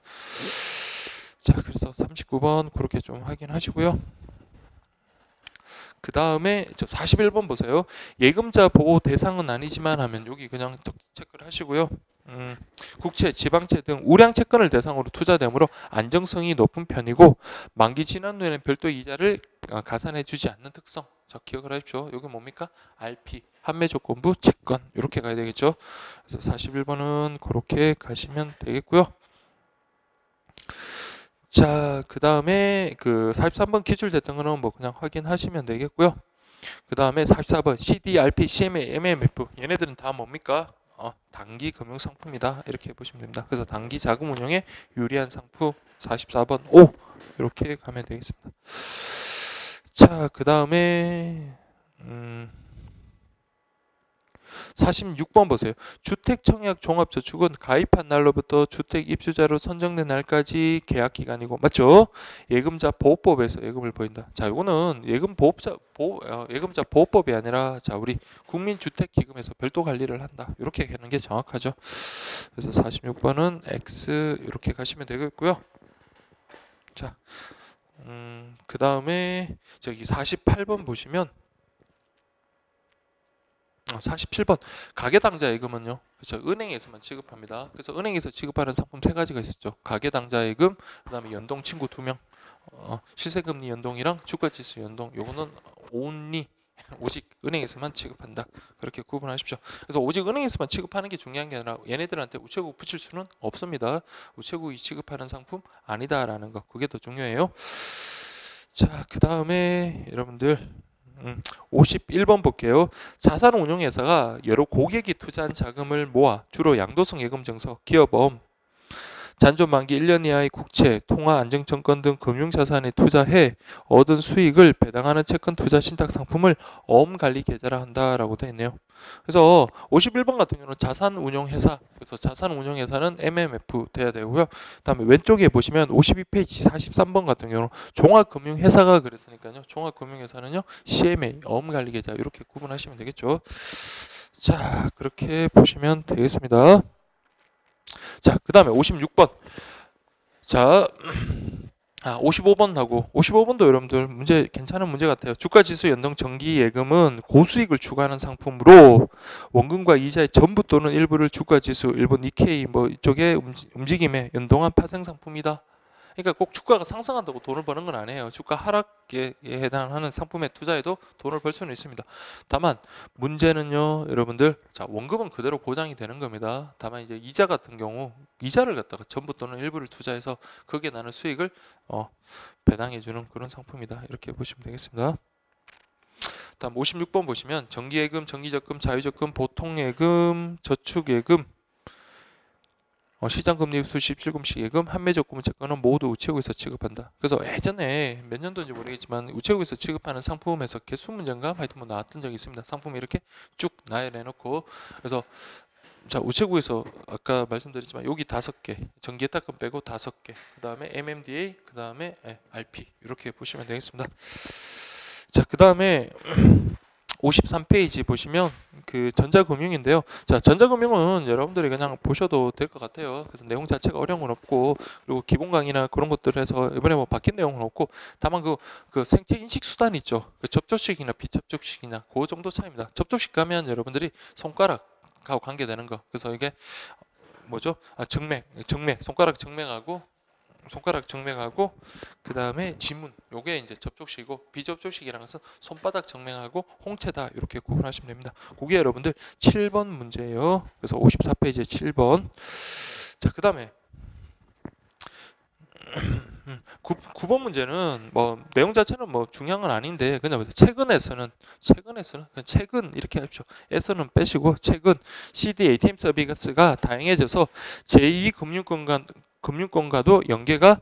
자, 그래서 39번 그렇게 좀 확인하시고요. 그 다음에 41번 보세요. 예금자 보호 대상은 아니지만 하면 여기 그냥 체크를 하시고요. 국채, 지방채 등 우량 채권을 대상으로 투자되므로 안정성이 높은 편이고 만기 지난 후에는 별도 이자를 가산해 주지 않는 특성. 자, 기억을 하십시오. 여기 뭡니까? RP, 판매 조건부 채권. 이렇게 가야 되겠죠. 그래서 41번은 그렇게 가시면 되겠고요. 자, 그 다음에 그 43번 기출됐던 거는 뭐 그냥 확인하시면 되겠고요. 그 다음에 44번 CDRP, CMA, MMF 얘네들은 다 뭡니까? 단기 금융 상품이다. 이렇게 보시면 됩니다. 그래서 단기 자금 운용에 유리한 상품 44번 O 이렇게 가면 되겠습니다. 자, 그 다음에 46번 보세요. 주택청약 종합저축은 가입한 날로부터 주택 입주자로 선정된 날까지 계약 기간이고 맞죠? 예금자 보호법에서 예금을 보인다. 자, 이거는 예금자 보호법이 아니라 자 우리 국민주택기금에서 별도 관리를 한다. 이렇게 하는 게 정확하죠. 그래서 46번은 X 이렇게 가시면 되겠고요. 자, 그 다음에 저기 48번 보시면 47번 가계당자 예금은요. 그렇죠. 은행에서만 취급합니다. 그래서 은행에서 취급하는 상품 세 가지가 있었죠. 가계당자 예금, 그다음에 연동 친구 2명, 실세금리 연동이랑 주가지수 연동. 요거는 only 오직 은행에서만 취급한다. 그렇게 구분하십시오. 그래서 오직 은행에서만 취급하는 게 중요한 게 아니라 얘네들한테 우체국 붙일 수는 없습니다. 우체국이 취급하는 상품 아니다라는 거. 그게 더 중요해요. 자, 그 다음에 여러분들 51번 볼게요. 자산운용회사가 여러 고객이 투자한 자금을 모아 주로 양도성 예금 증서, 기업어음, 잔존 만기 1년 이하의 국채, 통화 안정증권 등 금융자산에 투자해 얻은 수익을 배당하는 채권 투자 신탁 상품을 어음관리 계좌라 한다라고 되어 있네요. 그래서 51번 같은 경우는 자산운용회사, 그래서 자산운용회사는 MMF 돼야 되고요. 그다음에 왼쪽에 보시면 52페이지 43번 같은 경우는 종합금융회사가 그랬으니까요. 종합금융회사는요 CMA 어음관리 계좌 이렇게 구분하시면 되겠죠. 자, 그렇게 보시면 되겠습니다. 자, 그 다음에 56번. 자, 55번하고 55번도 여러분들 문제 괜찮은 문제 같아요. 주가지수 연동 정기예금은 고수익을 추구하는 상품으로 원금과 이자의 전부 또는 일부를 주가지수, 일본 니케이 뭐 이쪽에 움직임에 연동한 파생 상품이다. 그러니까 꼭 주가가 상승한다고 돈을 버는 건 아니에요. 주가 하락에 해당하는 상품에 투자해도 돈을 벌 수는 있습니다. 다만 문제는요, 여러분들, 자, 원금은 그대로 보장이 되는 겁니다. 다만 이제 이자 같은 경우 이자를 갖다가 전부 또는 일부를 투자해서 거기에 나는 수익을 배당해 주는 그런 상품이다. 이렇게 보시면 되겠습니다. 다음 56번 보시면 정기예금, 정기적금, 자유적금, 보통예금, 저축예금, 시장금리 흡수 17금씩 예금, 한매적금 채권은 모두 우체국에서 취급한다. 그래서 예전에 몇 년도인지 모르겠지만 우체국에서 취급하는 상품에서 개수 문제인가 하여튼 뭐 나왔던 적이 있습니다. 상품이 이렇게 쭉 나열해놓고 그래서 자, 우체국에서 아까 말씀드렸지만 여기 5개, 정기예탁금 빼고 5개, 그 다음에 MMDA, 그 다음에 RP 이렇게 보시면 되겠습니다. 자, 그 다음에 53페이지 보시면 그 전자금융인데요. 자, 전자금융은 여러분들이 그냥 보셔도 될 것 같아요. 그래서 내용 자체가 어려운 건 없고, 그리고 기본 강의나 그런 것들 해서 이번에 뭐 바뀐 내용은 없고, 다만 그 생체 인식 수단 있죠. 그 접촉식이나 비접촉식이나 그 정도 차이입니다. 접촉식 가면 여러분들이 손가락하고 관계되는 거. 그래서 이게 뭐죠? 정맥, 손가락 정맥하고 그 다음에 지문, 요게 이제 접촉식이고, 비접촉식이라는 것은 손바닥 정맥하고 홍채다, 이렇게 구분하시면 됩니다. 그게 여러분들 7번 문제예요. 그래서 54페이지에 7번. 자, 그 다음에 9번 문제는 뭐 내용 자체는 뭐 중요한 건 아닌데 그냥 최근 이렇게 하십시오. 에서는 빼시고 최근 CD ATM 서비스가 다양해져서 제2금융권과도 연계가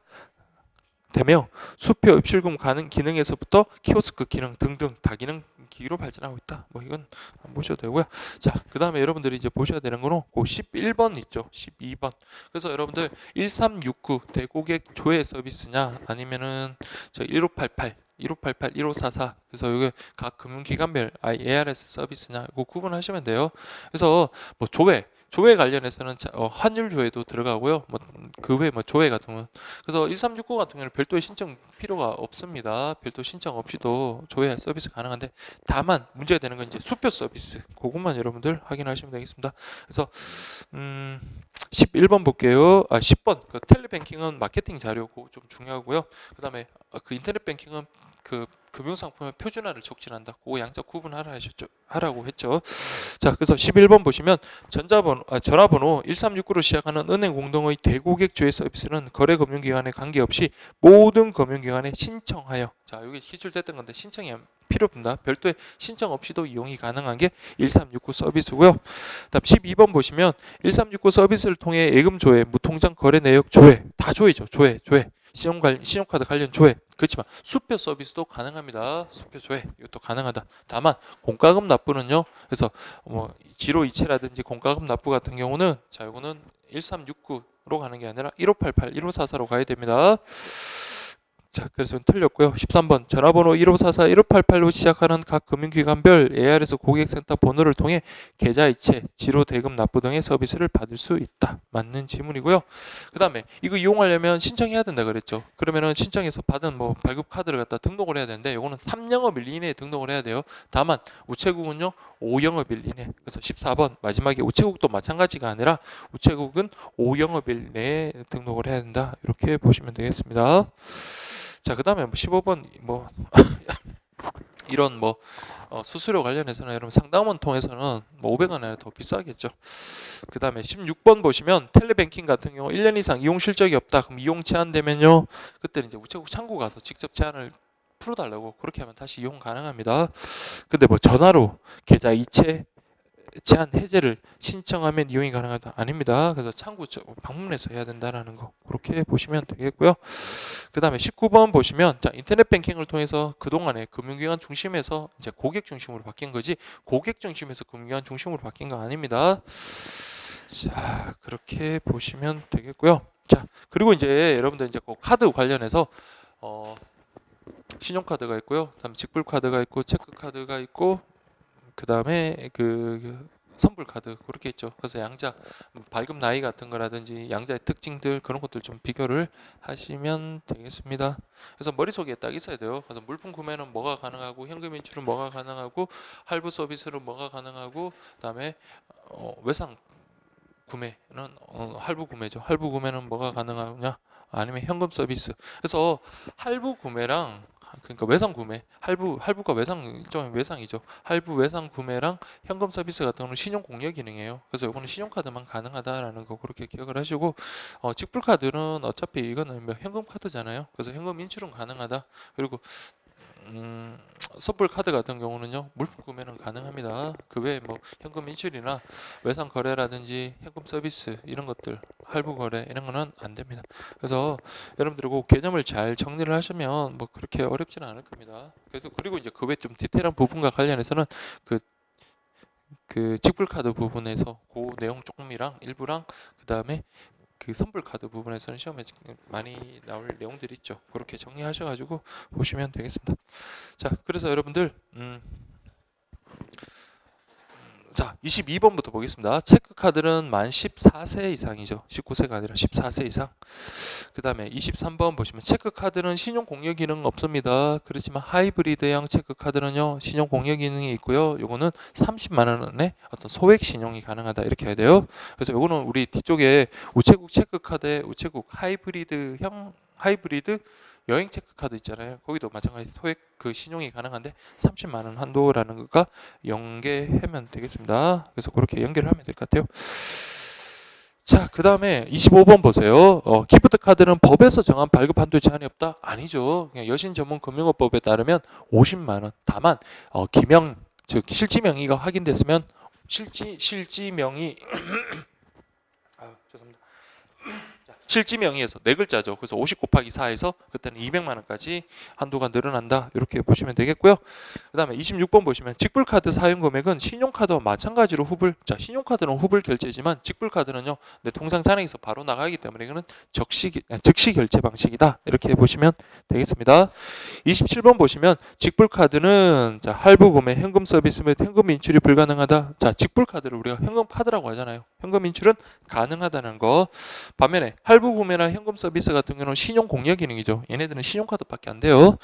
되며 수표 입출금 가능 기능에서부터 키오스크 기능 등등 다기능 기기로 발전하고 있다. 뭐 이건 안 보셔도 되고요. 자, 그 다음에 여러분들이 이제 보셔야 되는 거는 그 11번 있죠. 12번. 그래서 여러분들 1369 대고객 조회 서비스냐 아니면은 1588 1544 그래서 이게 각 금융기관별 ARS 서비스냐 이거 구분하시면 돼요. 그래서 뭐 조회 관련해서는 환율 조회도 들어가고요. 뭐 그 외에 뭐 조회 같은 건 그래서 1369 같은 경우는 별도의 신청 필요가 없습니다. 별도 신청 없이도 조회 서비스 가능한데 다만 문제가 되는 건 이제 수표 서비스 그것만 여러분들 확인하시면 되겠습니다. 그래서 11번 볼게요. 10번 그 텔레뱅킹은 마케팅 자료고 좀 중요하고요. 그다음에 그 인터넷 뱅킹은 그 금융상품의 표준화를 촉진한다. 그거 양적 하라고 했죠. 자, 그래서 11번 보시면 전화번호 1369로 시작하는 은행 공동의 대고객 조회 서비스는 거래금융기관에 관계없이 모든 금융기관에 신청하여, 자, 여기 기출됐던 건데 신청이 필요 없습니다. 별도의 신청 없이도 이용이 가능한 게 1369 서비스고요. 다음 12번 보시면 1369 서비스를 통해 예금 조회, 무통장 거래 내역 조회, 다 조회죠. 조회. 신용카드 관련 조회. 그렇지만 수표 서비스도 가능합니다. 수표 조회 이것도 가능하다. 다만 공과금 납부는요. 그래서 뭐 지로이체라든지 공과금 납부 같은 경우는 자, 이거는 1369로 가는 게 아니라 1588, 1544로 가야 됩니다. 자, 그래서 틀렸고요. 13번 전화번호 1544-1588로 시작하는 각 금융기관별 ARS 고객센터 번호를 통해 계좌이체, 지로 대금 납부 등의 서비스를 받을 수 있다. 맞는 지문이고요. 그 다음에 이거 이용하려면 신청해야 된다 그랬죠. 그러면은 신청해서 받은 뭐 발급 카드를 갖다 등록을 해야 되는데 이거는 3영업일 이내에 등록을 해야 돼요. 다만 우체국은요 5영업일 이내. 그래서 14번 마지막에 우체국도 마찬가지가 아니라 우체국은 5영업일 내에 등록을 해야 된다. 이렇게 보시면 되겠습니다. 자, 그 다음에 15번 뭐 이런 뭐 수수료 관련해서는 여러분 상담원 통해서는 뭐 500원 아니라 더 비싸겠죠. 그 다음에 16번 보시면 텔레뱅킹 같은 경우 1년 이상 이용 실적이 없다. 그럼 이용 제한되면요. 그때는 이제 우체국 창구 가서 직접 제한을 풀어달라고 그렇게 하면 다시 이용 가능합니다. 근데 뭐 전화로 계좌 이체 제한 해제를 신청하면 이용이 가능하다 아닙니다. 그래서 창구 방문해서 해야 된다라는 거 그렇게 보시면 되겠고요. 그 다음에 19번 보시면 자 인터넷 뱅킹을 통해서 그동안에 금융기관 중심에서 이제 고객 중심으로 바뀐 거지 고객 중심에서 금융기관 중심으로 바뀐 거 아닙니다. 자 그렇게 보시면 되겠고요. 자 그리고 이제 여러분들 이제 그 카드 관련해서 신용카드가 있고요. 그다음 직불카드가 있고 체크카드가 있고 그 다음에 그 선불 카드 그렇게 있죠. 그래서 양자 발급 나이 같은 거라든지 양자의 특징들 그런 것들 좀 비교를 하시면 되겠습니다. 그래서 머릿속에 딱 있어야 돼요. 그래서 물품 구매는 뭐가 가능하고 현금 인출은 뭐가 가능하고 할부 서비스는 뭐가 가능하고 그다음에 외상 구매는 할부 구매죠. 할부 구매는 뭐가 가능하냐? 아니면 현금 서비스. 그래서 할부 구매랑 그러니까 외상 구매, 할부가 외상 일종의 외상이죠. 할부 외상 구매랑 현금 서비스 같은 거는 신용 공여 기능이에요. 그래서 이거는 신용카드만 가능하다라는 거 그렇게 기억을 하시고 직불카드는 어차피 이거는 뭐 현금 카드잖아요. 그래서 현금 인출은 가능하다. 그리고 선불 카드 같은 경우는요 물품 구매는 가능합니다. 그 외에 뭐 현금 인출이나 외상 거래라든지 현금 서비스 이런 것들 할부 거래 이런 거는 안 됩니다. 그래서 여러분들이 그 개념을 잘 정리를 하시면 뭐 그렇게 어렵지는 않을 겁니다. 그리고 이제 그 외 좀 디테일한 부분과 관련해서는 그 직불 카드 부분에서 그 내용 조금이랑 일부랑 그 다음에 그 선불 카드 부분에서는 시험에 많이 나올 내용들이 있죠. 그렇게 정리하셔가지고 보시면 되겠습니다. 자, 그래서 여러분들 자 22번부터 보겠습니다. 체크카드는 만 14세 이상이죠. 19세가 아니라 14세 이상. 그 다음에 23번 보시면 체크카드는 신용 공여 기능 없습니다. 그렇지만 하이브리드형 체크카드는요 신용 공여 기능이 있고요. 요거는 30만 원의 어떤 소액 신용이 가능하다 이렇게 해야 돼요. 그래서 요거는 우리 뒤쪽에 우체국 체크카드에 우체국 하이브리드 여행 체크카드 있잖아요. 거기도 마찬가지 소액 그 신용이 가능한데 30만 원 한도라는 거가 연계하면 되겠습니다. 그래서 그렇게 연결을 하면 될 것 같아요. 자, 그 다음에 25번 보세요. 기프트 카드는 법에서 정한 발급 한도에 제한이 없다? 아니죠. 그냥 여신전문금융업법에 따르면 50만 원. 다만 기명 즉 실지명의가 확인됐으면 실지명의 죄송합니다. 실지명의에서 네 글자죠. 그래서 50 곱하기 4에서 그때는 200만 원까지 한도가 늘어난다. 이렇게 보시면 되겠고요. 그다음에 26번 보시면 직불카드 사용 금액은 신용카드와 마찬가지로 자, 신용카드는 후불 결제지만 직불카드는요. 내 통장 잔액에서 바로 나가기 때문에 이거는 즉시 결제 방식이다. 이렇게 보시면 되겠습니다. 27번 보시면 직불카드는 자, 할부 구매, 현금 서비스 및 현금 인출이 불가능하다. 자, 직불카드를 우리가 현금 카드라고 하잖아요. 현금 인출은 가능하다는 거. 반면에 할부 구매나 현금 서비스 같은 경우는 신용 공여 기능이죠. 얘네들은 신용카드밖에 안 돼요.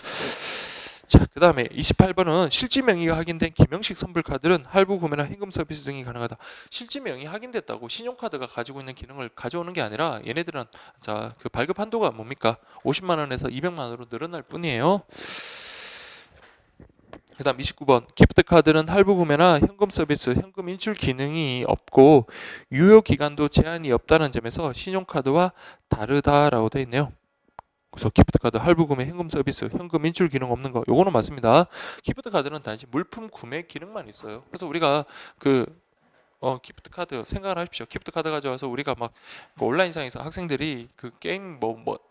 자, 그 다음에 28번은 실지명의가 확인된 기명식 선불카드는 할부 구매나 현금 서비스 등이 가능하다. 실지명의 확인됐다고 신용카드가 가지고 있는 기능을 가져오는 게 아니라 얘네들은 자, 그 발급 한도가 뭡니까? 50만 원에서 200만 원으로 늘어날 뿐이에요. 그 다음 29번 기프트 카드는 할부 구매나 현금 서비스, 현금 인출 기능이 없고 유효 기간도 제한이 없다는 점에서 신용카드와 다르다라고 되어 있네요. 그래서 기프트 카드 할부 구매, 현금 서비스, 현금 인출 기능 없는 거 요거는 맞습니다. 기프트 카드는 단지 물품 구매 기능만 있어요. 그래서 우리가 기프트 카드 생각을 하십시오. 기프트 카드 가져와서 우리가 막 온라인상에서 학생들이 그 게임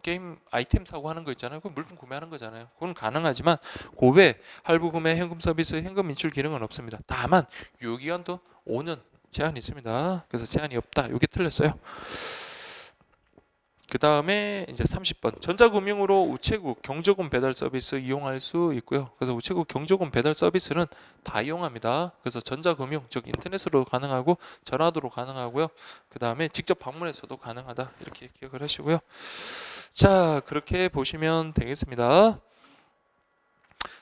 게임 아이템 사고 하는 거 있잖아요. 그 물품 구매하는 거잖아요. 그건 가능하지만 고외 할부 구매, 현금 서비스, 현금 인출 기능은 없습니다. 다만 유효기간도 5년 제한이 있습니다. 그래서 제한이 없다. 이게 틀렸어요. 그 다음에 이제 30번 전자금융으로 우체국 경조금 배달 서비스 이용할 수 있고요. 그래서 우체국 경조금 배달 서비스는 다 이용합니다. 그래서 전자금융 즉 인터넷으로 가능하고 전화도로 가능하고요. 그 다음에 직접 방문해서도 가능하다 이렇게 기억을 하시고요. 자 그렇게 보시면 되겠습니다.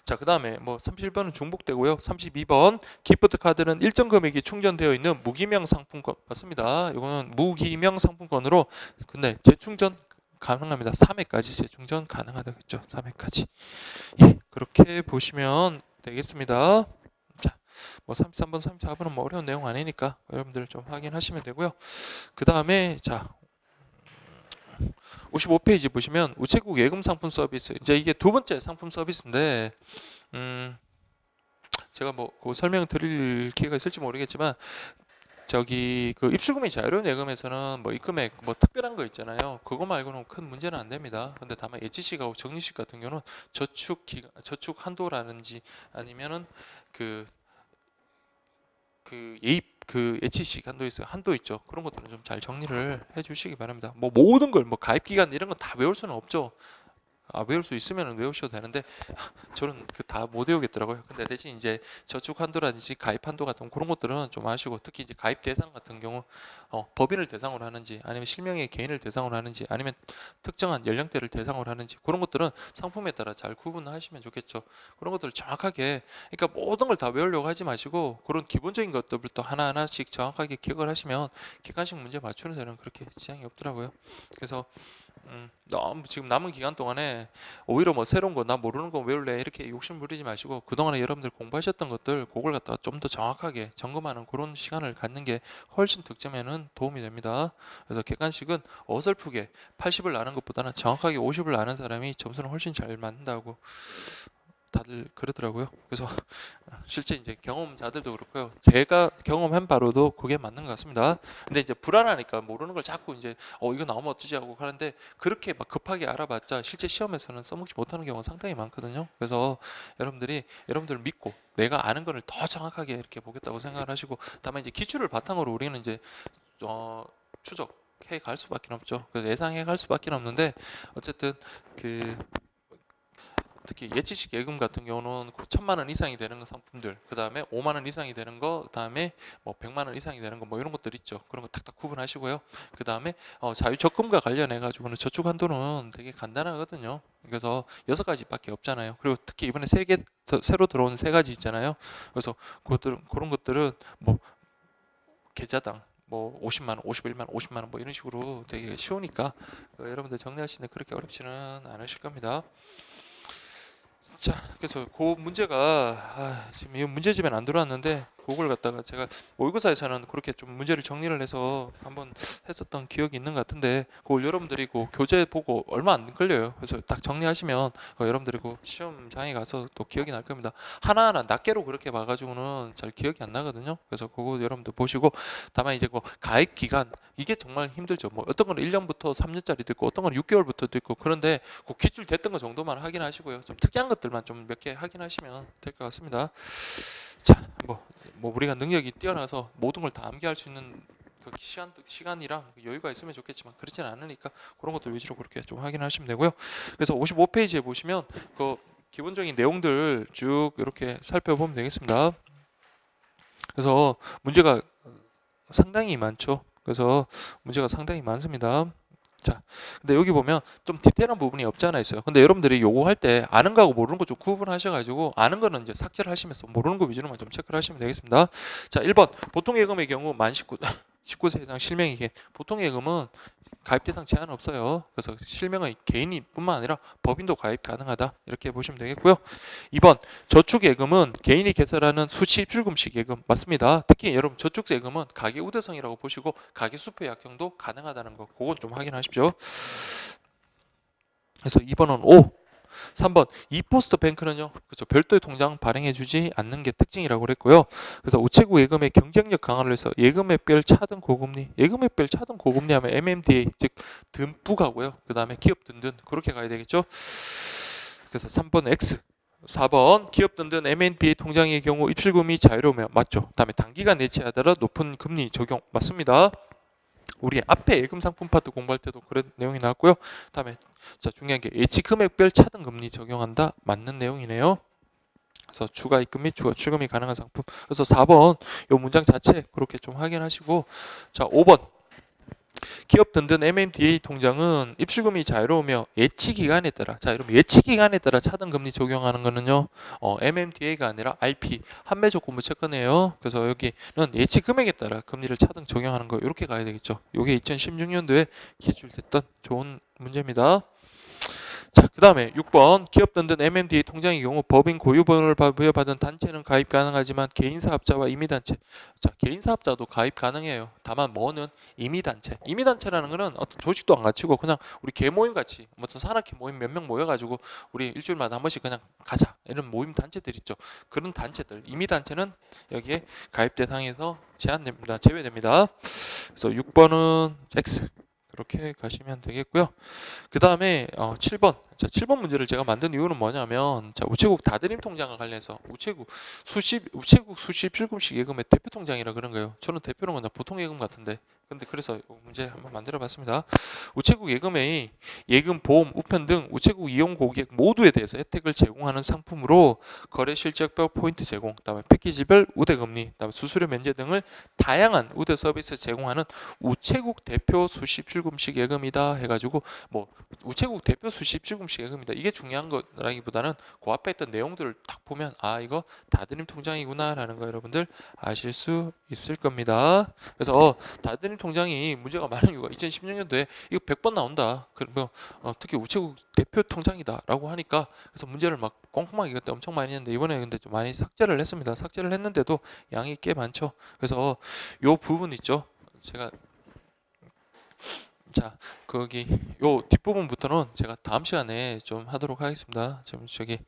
자, 그 다음에 뭐 31번은 중복되고요. 32번 기프트 카드는 일정 금액이 충전되어 있는 무기명 상품권 맞습니다. 이거는 무기명 상품권으로 근데 재충전 가능합니다. 3회까지 재충전 가능하다겠죠. 3회까지. 예, 그렇게 보시면 되겠습니다. 자, 뭐 33번, 34번은 뭐 어려운 내용 아니니까 여러분들 좀 확인하시면 되고요. 그 다음에 자 55페이지 보시면 우체국 예금 상품 서비스 이제 이게 두 번째 상품 서비스인데 제가 뭐 그 설명 드릴 기회가 있을지 모르겠지만 저기 그 입출금이 자유로운 예금에서는 뭐 입금액 뭐 특별한 거 있잖아요. 그거 말고는 큰 문제는 안 됩니다. 근데 다만 예치식하고 정리식 같은 경우는 저축 한도라든지 아니면은 그 예입 그 예치식 한도 있죠. 그런 것들은 좀 잘 정리를 해주시기 바랍니다. 뭐 모든 걸 뭐 가입 기간 이런 건 다 외울 수는 없죠. 외울 수 있으면 외우셔도 되는데 저는 그 다 못 외우겠더라고요. 근데 대신 이제 저축 한도라든지 가입 한도 같은 그런 것들은 좀 아시고 특히 이제 가입 대상 같은 경우 법인을 대상으로 하는지 아니면 실명의 개인을 대상으로 하는지 아니면 특정한 연령대를 대상으로 하는지 그런 것들은 상품에 따라 잘 구분하시면 좋겠죠. 그런 것들을 정확하게 그러니까 모든 걸 다 외우려고 하지 마시고 그런 기본적인 것들부터 하나하나씩 정확하게 기억을 하시면 객관식 문제 맞추는 데는 그렇게 지장이 없더라고요. 그래서 너무 지금 남은 기간 동안에 오히려 뭐 새로운 거 나 모르는 거 외울래 이렇게 욕심 부리지 마시고 그동안에 여러분들 공부하셨던 것들 그걸 갖다가 좀 더 정확하게 점검하는 그런 시간을 갖는 게 훨씬 득점에는 도움이 됩니다. 그래서 객관식은 어설프게 80을 아는 것보다는 정확하게 50을 아는 사람이 점수는 훨씬 잘 맞는다고 다들 그러더라고요. 그래서 실제 이제 경험자들도 그렇고요. 제가 경험한 바로도 그게 맞는 것 같습니다. 근데 이제 불안하니까 모르는 걸 자꾸 이제 이거 나오면 어쩌지 하고 하는데 그렇게 막 급하게 알아봤자 실제 시험에서는 써먹지 못하는 경우가 상당히 많거든요. 그래서 여러분들 믿고 내가 아는 거를 더 정확하게 이렇게 보겠다고 생각을 하시고 다만 이제 기출을 바탕으로 우리는 이제 추적해 갈 수밖에 없죠. 그래서 예상해 갈 수밖에 없는데 어쨌든 그 특히 예치식 예금 같은 경우는 1,000만 원 이상이 되는 상품들, 그 다음에 5만 원 이상이 되는 거, 그 다음에 뭐 100만 원 이상이 되는 거, 뭐 이런 것들 있죠. 그런 거 탁탁 구분하시고요. 그 다음에 자유적금과 관련해 가지고는 저축 한도는 되게 간단하거든요. 그래서 6가지밖에 없잖아요. 그리고 특히 이번에 새로 들어온 3가지 있잖아요. 그래서 그런 것들은 뭐 계좌당 뭐 50만 원, 51만 원, 50만 원 뭐 이런 식으로 되게 쉬우니까 여러분들 정리하시는 그렇게 어렵지는 않으실 겁니다. 자, 그래서 그 문제가 지금 이 문제집에는 안 들어왔는데 그걸 갖다가 제가 모의고사에서는 그렇게 좀 문제를 정리를 해서 한번 했었던 기억이 있는 것 같은데 그걸 여러분들이 그 교재 보고 얼마 안 걸려요. 그래서 딱 정리하시면 여러분들이 그 시험장에 가서 또 기억이 날 겁니다. 하나하나 낱개로 그렇게 봐가지고는 잘 기억이 안 나거든요. 그래서 그거 여러분들 보시고 다만 이제 그 가입 기간 이게 정말 힘들죠. 뭐 어떤 거는 1년부터 3년짜리도 있고 어떤 거는 6개월부터도 있고 그런데 그 기출 됐던 거 정도만 확인하시고요. 좀 특이한 것들만 좀 몇 개 확인하시면 될 것 같습니다. 자, 뭐 우리가 능력이 뛰어나서 모든 걸 다 암기할 수 있는 그 시간이랑 여유가 있으면 좋겠지만 그렇지는 않으니까 그런 것들 위주로 그렇게 좀 확인하시면 되고요. 그래서 55페이지에 보시면 그 기본적인 내용들 쭉 이렇게 살펴보면 되겠습니다. 그래서 문제가 상당히 많죠. 그래서 문제가 상당히 많습니다. 자, 근데 여기 보면 좀 디테일한 부분이 없지 않아 있어요. 근데 여러분들이 요거 할 때 아는 거하고 모르는 거 좀 구분하셔가지고 아는 거는 이제 삭제를 하시면서 모르는 거 위주로만 좀 체크를 하시면 되겠습니다. 자, 1번 보통 예금의 경우 만 19세 이상 실명이 개인. 보통 예금은 가입 대상 제한 없어요. 그래서 실명은 개인뿐만 아니라 법인도 가입 가능하다. 이렇게 보시면 되겠고요. 2번 저축 예금은 개인이 개설하는 수치 입출금식 예금 맞습니다. 특히 여러분 저축 예금은 가계 우대성이라고 보시고 가계 수표 약정도 가능하다는 거 그건 좀 확인하십시오. 그래서 2번은 O. 3번 이포스트 뱅크는요. 그렇죠. 별도의 통장 발행해 주지 않는 게 특징이라고 그랬고요. 그래서 우체국 예금의 경쟁력 강화를 해서 예금액별 차등 고금리, 예금액별 차등 고금리 하면 MMDA 즉 듬뿍 하고요. 그다음에 기업 든든 그렇게 가야 되겠죠. 그래서 3번 X. 4번 기업 든든 M&BA 통장의 경우 입출금이 자유로우면 맞죠. 다음에 단기간 내치하더라도 높은 금리 적용 맞습니다. 우리 앞에 예금 상품 파트 공부할 때도 그런 내용이 나왔고요. 다음에 자 중요한 게 예치 금액별 차등 금리 적용한다. 맞는 내용이네요. 그래서 추가 입금 및 추가 출금이 가능한 상품. 그래서 4번 요 문장 자체 그렇게 좀 확인하시고 자 5번 기업 든든 MMDA 통장은 입출금이 자유로우며 예치 기간에 따라 자 여러분 예치 기간에 따라 차등 금리 적용하는 거는요 MMDA가 아니라 RP 한매 조건부 채권이에요. 그래서 여기는 예치 금액에 따라 금리를 차등 적용하는 거 이렇게 가야 되겠죠. 이게 2016년도에 기출됐던 좋은 문제입니다. 자, 그 다음에 6번 기업 든든 MMDA 통장의 경우 법인 고유번호를 부여받은 단체는 가입 가능하지만 개인 사업자와 임의단체 자 개인 사업자도 가입 가능해요. 다만 뭐는 임의단체 임의단체라는 거는 어떤 조직도 안 갖추고 그냥 우리 개모임 같이 무슨 산악회 모임 몇 명 모여가지고 우리 일주일마다 한 번씩 그냥 가자 이런 모임 단체들 있죠. 그런 단체들 임의단체는 여기에 가입 대상에서 제한됩니다. 제외됩니다. 그래서 6번은 X 그렇게 가시면 되겠고요. 그 다음에 7번. 자, 7번 문제를 제가 만든 이유는 뭐냐면 자, 우체국 다드림 통장과 관련해서 우체국 수십 출금식 예금의 대표 통장이라 그런 거예요. 저는 대표는 그냥 보통 예금 같은데. 근데 그래서 문제 한번 만들어 봤습니다. 우체국 예금의 예금, 보험, 우편 등 우체국 이용 고객 모두에 대해서 혜택을 제공하는 상품으로 거래 실적별 포인트 제공, 그다음에 패키지별 우대 금리, 그다음에 수수료 면제 등을 다양한 우대 서비스 제공하는 우체국 대표 수십 출금식 예금이다 해가지고 뭐 우체국 대표 수십 출금식 예금이다 이게 중요한 거라기보다는 그 앞에 있던 내용들을 딱 보면 아 이거 다드림 통장이구나라는 거 여러분들 아실 수 있을 겁니다. 그래서 다드림 통장이 문제가 많은 이유가 2016년도에 이거 100번 나온다. 그러면 특히 우체국 대표 통장이다라고 하니까 그래서 문제를 막 꼼꼼하게 그때 엄청 많이 했는데 이번에 근데 좀 많이 삭제를 했습니다. 삭제를 했는데도 양이 꽤 많죠. 그래서 요 부분 있죠. 제가 자 거기 요 뒷부분부터는 제가 다음 시간에 좀 하도록 하겠습니다. 지금 저기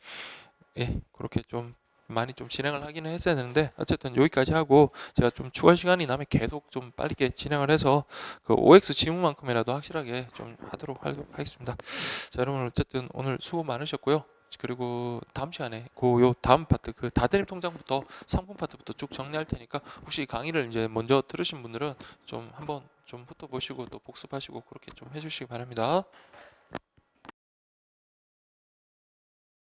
예 그렇게 좀 많이 좀 진행을 하기는 했어야 되는데 어쨌든 여기까지 하고 제가 좀 추가 시간이 나면 계속 좀 빨리 진행을 해서 그 OX 지문만큼이라도 확실하게 좀 하도록 하겠습니다. 자 여러분 어쨌든 오늘 수고 많으셨고요. 그리고 다음 시간에 요 다음 파트 그 다드림 통장부터 상품 파트부터 쭉 정리할 테니까 혹시 강의를 이제 먼저 들으신 분들은 좀 한번 좀 훑어보시고 또 복습하시고 그렇게 좀 해주시기 바랍니다.